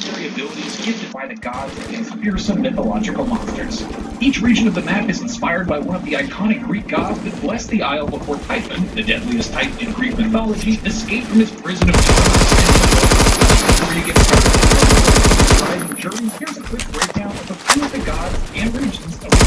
military abilities gifted by the gods against fearsome mythological monsters. Each region of the map is inspired by one of the iconic Greek gods that blessed the Isle before Typhon, the deadliest titan in Greek mythology, escaped from his prison of torments. Before you get started, here's a quick breakdown of a few of the gods and regions of the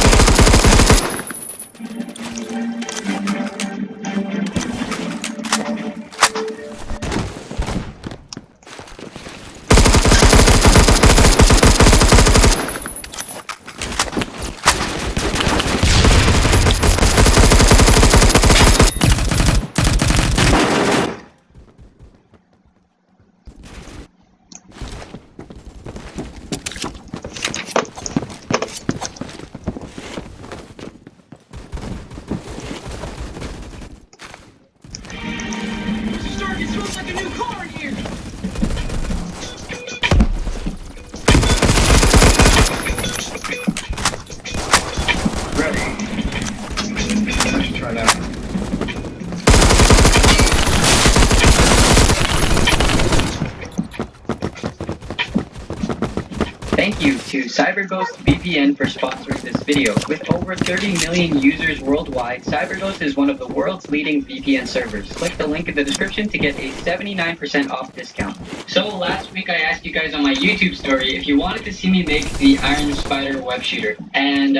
Thank you to CyberGhost VPN for sponsoring this video. With over 30 million users worldwide, CyberGhost is one of the world's leading VPN servers. Click the link in the description to get a 79% off discount. So last week I asked you guys on my YouTube story if you wanted to see me make the Iron Spider web shooter. And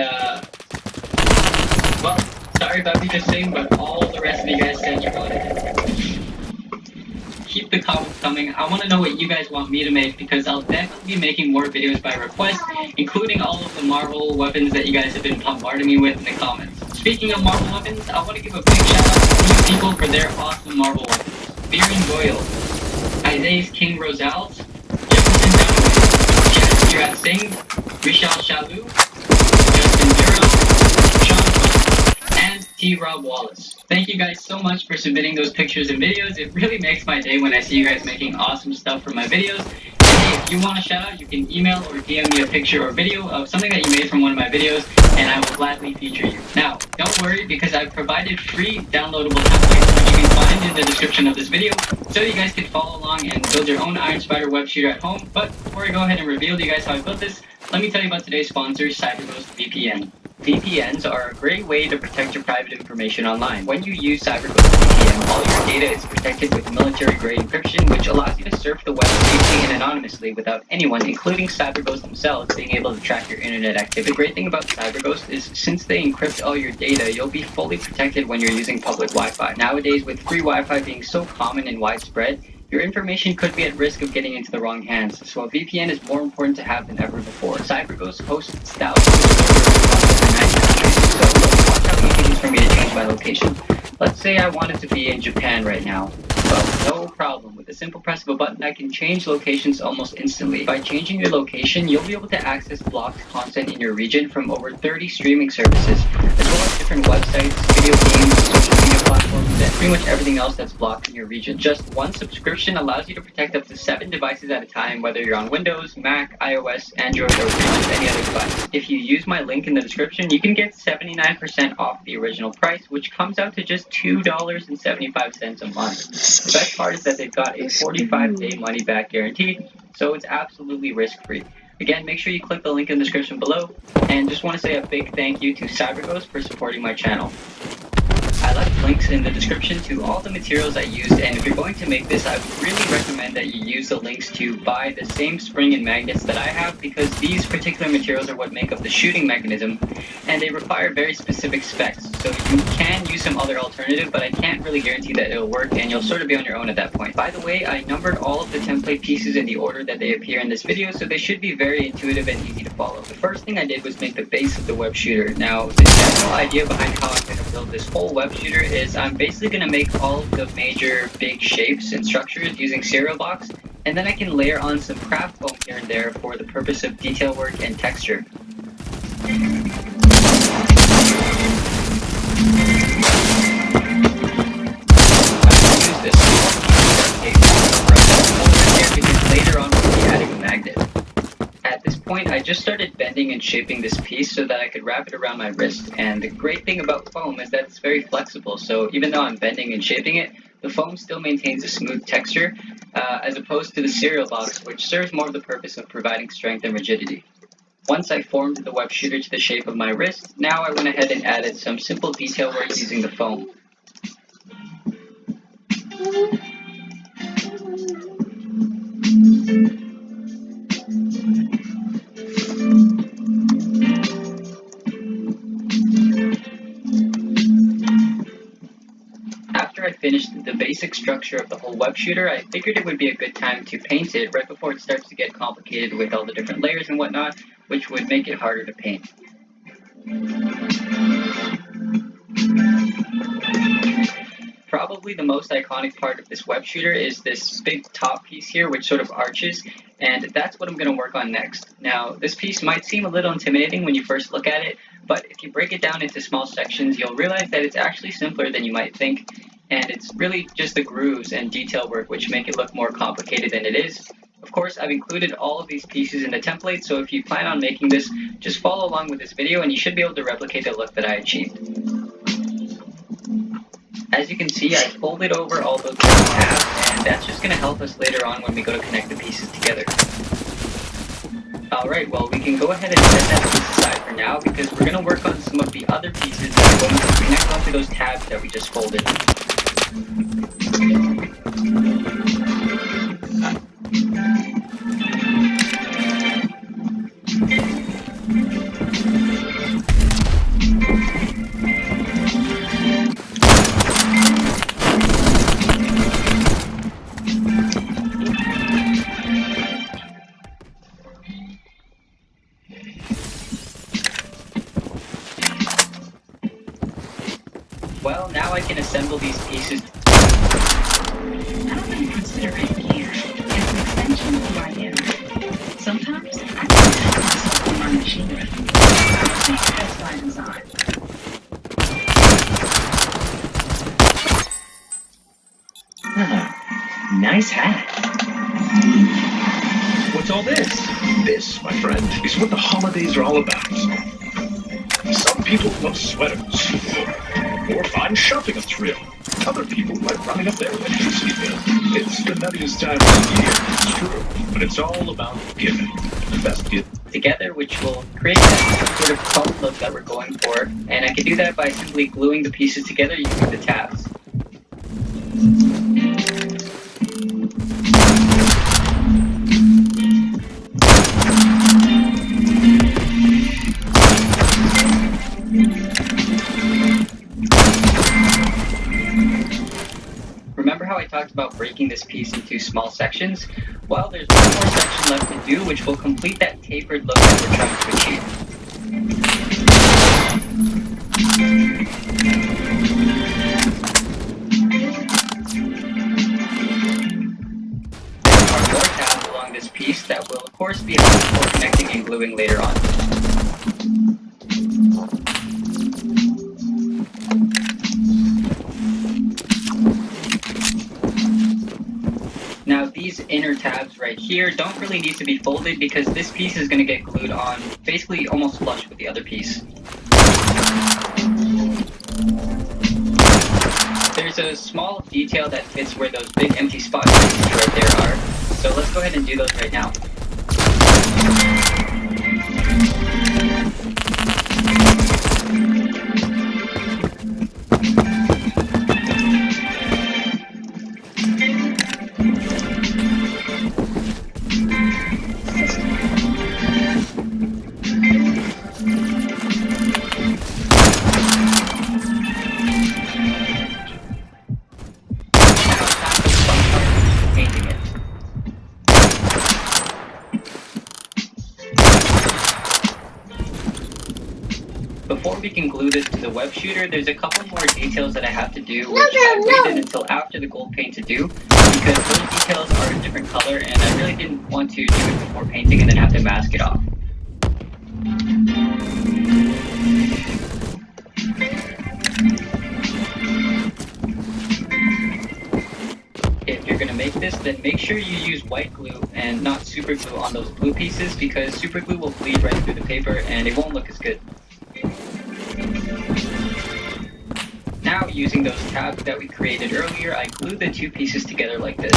well, sorry about me just saying, but all the rest of you guys said you wanted it. Keep the comments coming. I want to know what you guys want me to make because I'll definitely be making more videos by request, including all of the Marvel weapons that you guys have been bombarding me with in the comments. Speaking of Marvel weapons, I want to give a big shout out to these people for their awesome Marvel weapons. Beering Goyle, Isaiah's King Rosales, Jefferson Downing, Chad Kirat Singh, Vishal Shalu, Justin Duro, Sean and T. Rob Wallace. Thank you guys so much for submitting those pictures and videos. It really makes my day when I see you guys making awesome stuff for my videos. And hey, if you want a shout out, you can email or DM me a picture or video of something that you made from one of my videos, and I will gladly feature you. Now, don't worry because I've provided free downloadable templates which you can find in the description of this video, so you guys can follow along and build your own Iron Spider web shooter at home. But before I go ahead and reveal to you guys how I built this, let me tell you about today's sponsor, CyberGhost VPN. VPNs are a great way to protect your private information online. When you use CyberGhost VPN, all your data is protected with military-grade encryption, which allows you to surf the web safely and anonymously without anyone, including CyberGhost themselves, being able to track your internet activity. The great thing about CyberGhost is since they encrypt all your data, you'll be fully protected when you're using public Wi-Fi. Nowadays, with free Wi-Fi being so common and widespread, your information could be at risk of getting into the wrong hands, so a VPN is more important to have than ever before. CyberGhost hosts thousands of servers across over 90 countries, so watch how easy it is for me to change my location. Let's say I wanted to be in Japan right now. Well, no problem. With a simple press of a button, I can change locations almost instantly. By changing your location, you'll be able to access blocked content in your region from over 30 streaming services, as well as different websites, video games, social media platforms, and pretty much everything else that's blocked in your region. Just one subscription allows you to protect up to 7 devices at a time, whether you're on Windows, Mac, iOS, Android, or pretty much any other device. If you use my link in the description, you can get 79% off the original price, which comes out to just $2.75 a month. The best part is that they've got a 45-day money-back guarantee, so it's absolutely risk-free. Again, make sure you click the link in the description below, and just want to say a big thank you to CyberGhost for supporting my channel. I left links in the description to all the materials I used, and if you're going to make this, I would really recommend that you use the links to buy the same spring and magnets that I have, because these particular materials are what make up the shooting mechanism, and they require very specific specs. So you can use some other alternative, but I can't really guarantee that it'll work, and you'll sort of be on your own at that point. By the way, I numbered all of the template pieces in the order that they appear in this video, so they should be very intuitive and easy to follow. The first thing I did was make the base of the web shooter. Now, the general idea behind how I'm going to build this whole web shooter is I'm basically going to make all of the major big shapes and structures using cereal blocks, and then I can layer on some craft foam here and there for the purpose of detail work and texture. Later on we'll be adding a magnet. At this point, I just started bending and shaping this piece so that I could wrap it around my wrist, and the great thing about foam is that it's very flexible, so even though I'm bending and shaping it, the foam still maintains a smooth texture, as opposed to the cereal box, which serves more of the purpose of providing strength and rigidity. Once I formed the web shooter to the shape of my wrist, now I went ahead and added some simple detail work using the foam. After I finished the basic structure of the whole web shooter, I figured it would be a good time to paint it right before it starts to get complicated with all the different layers and whatnot, which would make it harder to paint. Probably the most iconic part of this web shooter is this big top piece here, which sort of arches, and that's what I'm going to work on next. Now, this piece might seem a little intimidating when you first look at it, but if you break it down into small sections, you'll realize that it's actually simpler than you might think, and it's really just the grooves and detail work which make it look more complicated than it is. Of course, I've included all of these pieces in the template, so if you plan on making this, just follow along with this video and you should be able to replicate the look that I achieved. As you can see, I folded over all those little tabs, and that's just going to help us later on when we go to connect the pieces together. Alright, well, we can go ahead and set that piece aside for now, because we're going to work on some of the other pieces that are going to connect onto those tabs that we just folded. Well, now I can assemble these pieces. I don't really consider it gear. It's an extension of who I am. Sometimes I can tell myself in my machinery. I think that's by design. Nice hat. What's all this? This, my friend, is what the holidays are all about. Some people love sweaters, or find shopping a thrill. Other people like running up their windows. It's the nuttiest time of the year, it's true, but it's all about giving. The best gift. Together, which will create that sort of cult look that we're going for, and I can do that by simply gluing the pieces together using the tabs. Remember how I talked about breaking this piece into small sections? Well, there's one more section left to do, which will complete that tapered look that we're trying to achieve. There are more tabs along this piece that will, of course, be helpful for connecting and gluing later on. Now these inner tabs right here don't really need to be folded because this piece is going to get glued on basically almost flush with the other piece. There's a small detail that fits where those big empty spots right there are, so let's go ahead and do those right now. Before we can glue this to the web shooter, there's a couple more details that I have to do, which I waited until after the gold paint to do, because those details are a different color, and I really didn't want to do it before painting and then have to mask it off. If you're going to make this, then make sure you use white glue and not super glue on those blue pieces, because super glue will bleed right through the paper and it won't look as good. Now using those tabs that we created earlier, I glue the two pieces together like this.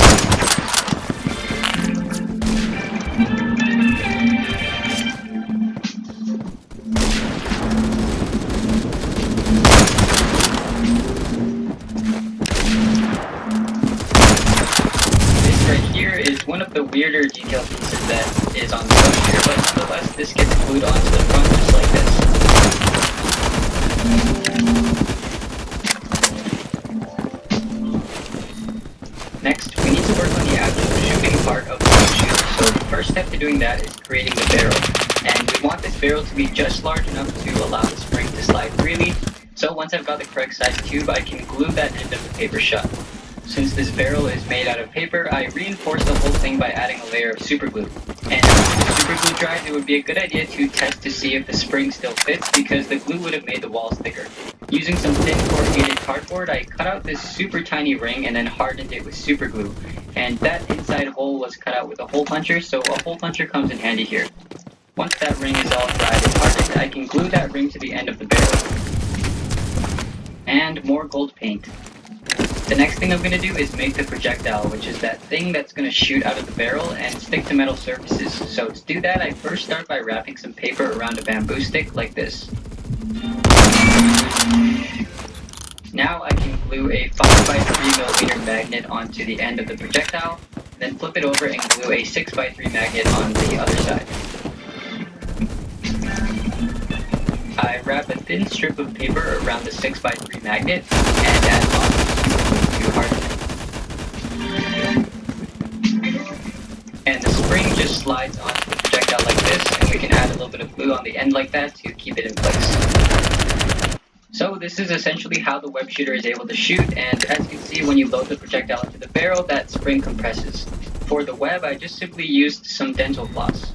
Is one of the weirder detail pieces that is on the webshooter, but nonetheless this gets glued onto the front just like this. Next, we need to work on the actual shooting part of the webshooter, so the first step to doing that is creating the barrel. And we want this barrel to be just large enough to allow the spring to slide freely, so once I've got the correct size tube, I can glue that end of the paper shut. Since this barrel is made out of paper, I reinforce the whole thing by adding a layer of super glue. And after the super glue dries, it would be a good idea to test to see if the spring still fits, because the glue would have made the walls thicker. Using some thin corrugated cardboard, I cut out this super tiny ring and then hardened it with super glue. And that inside hole was cut out with a hole puncher, so a hole puncher comes in handy here. Once that ring is all dried and hardened, I can glue that ring to the end of the barrel. And more gold paint. The next thing I'm going to do is make the projectile, which is that thing that's going to shoot out of the barrel and stick to metal surfaces. So to do that, I first start by wrapping some paper around a bamboo stick like this. Now I can glue a 5x3mm magnet onto the end of the projectile, then flip it over and glue a 6x3 magnet on the other side. I wrap a thin strip of paper around the 6x3 magnet and add on to harden it. And the spring just slides onto the projectile like this, and we can add a little bit of glue on the end like that to keep it in place. So this is essentially how the web shooter is able to shoot, and as you can see, when you load the projectile into the barrel, that spring compresses. For the web, I just simply used some dental floss.